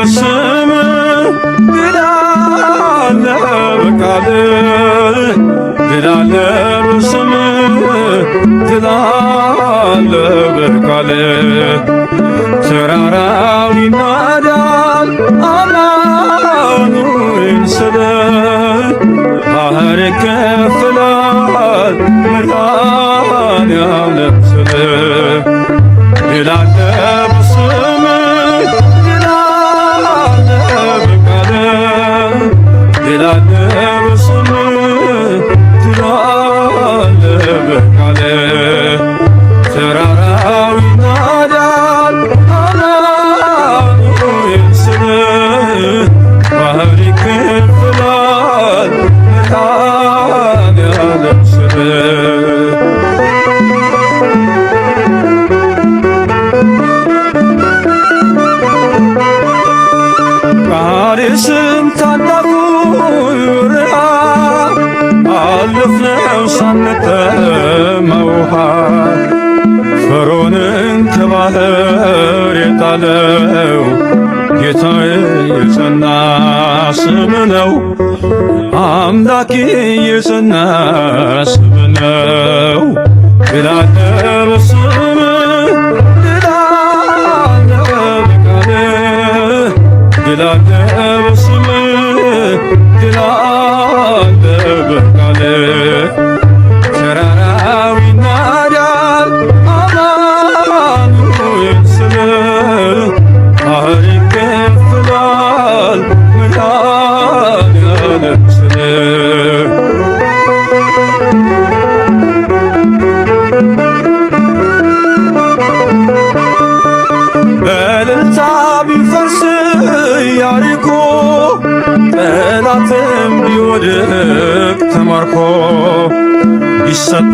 በስምህ ድል አለ በቃልህ ድል አለ በስምህ ድል አለ በቃልህ ተራራው ይናዳል አማኑኤል ስልህ ባህር ይከፍላል መድኃኔዓለም ስልህ ድል አለ በስምህ ድል አለ በቃልህ ድል አለ በስምህ ድል አለ በቃልህ ተራራው ይናዳል አማኑኤል ስልህ ባህር ይከፍላል መድኃኔዓለም ስልህ ቃዴስም ታላቁ በረሃ አለፍነው ሳንጠማ ውሃ ፈርዖንን ከባሕር የጣለው ጌታዬ የጸና ስም ነው አምላኬ የጸና ስም ነው ድል አለ በስምህ ድል አለ በቃልህ ድል አለ በስምህ ድል አለ በቃልህ ተራራው ይናዳል አማኑኤል ስልህ ባህር ይከፍላል መድኃኔዓለም ስልህ በእልልታ ቢፈርስ ኢያሪኮ ጠላትም ቢወድቅ ተማርኮ ቢሰጠን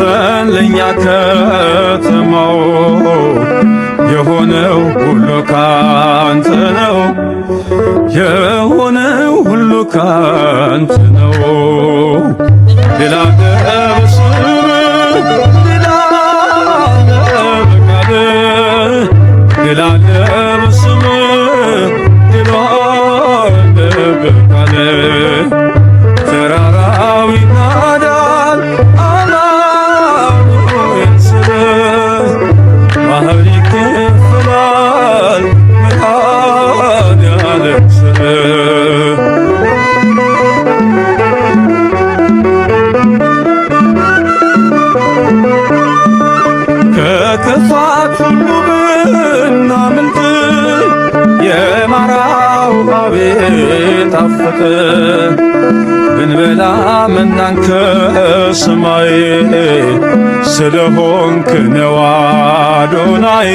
ለእኛ ከተማው የሆነው ሁሉ ካንተ ነው የሆነው ሁሉ ካንተ ነው ድል አለ በስምህ ድል አለ በቃልህ ድል አለ በስምህ ድል አለ በቃልህ ተራራው ይናዳል አማኑኤል ስልህ ባህር ይከፍላል መድኃኔዓለም ስልህ ከክፋት ሁሉ ብናመልጥ የማራው አቤት ጣፈጠ ብንበላ መናን ከሰማይ ስለሆንክ ነው አዶናይ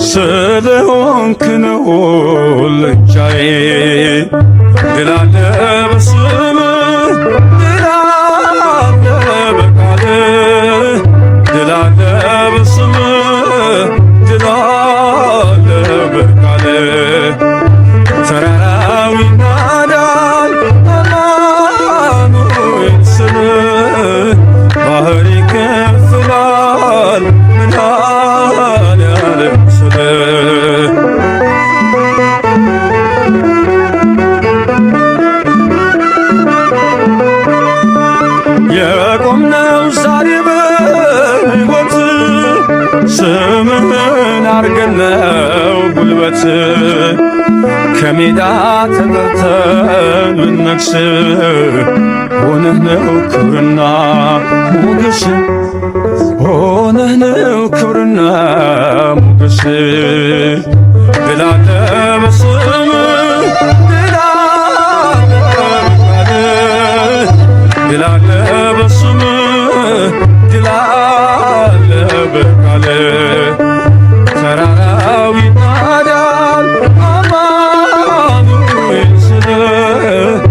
ስለሆንክ ነው ልጃዬ ድል አለ በስምህ ድል አለ በቃልህ ድል አለ በስምህ ድል አለ በቃልህ ተራራው ይናዳል አማኑኤል ስልህ ባህር ይከፍላል መድኃኔዓለም ስልህ የቆምነው ዛሬ በሕይወት ስምህን አርገን ነው ጉልበት ከሜዳ ተጠርተን ብንነግስ ሆነህ ነው ክብርና ሞገስ ሆነህ ነው ክብርና ሞገስ ድል አለ በስምህ ድል አለ በቃልህ ድል አለ በስምህ ድል አለ በቃልህ ተራራው ይናዳል አማኑኤል ስልህ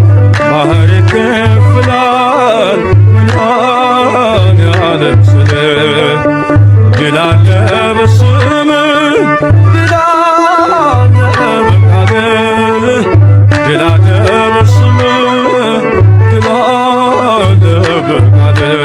ባህር ይከፍላል መድኃኔዓለም ስልህ ድል አለ በስምህ ድል አለ በቃልህ ድል አለ በስምህ ድል አለ በቃልህ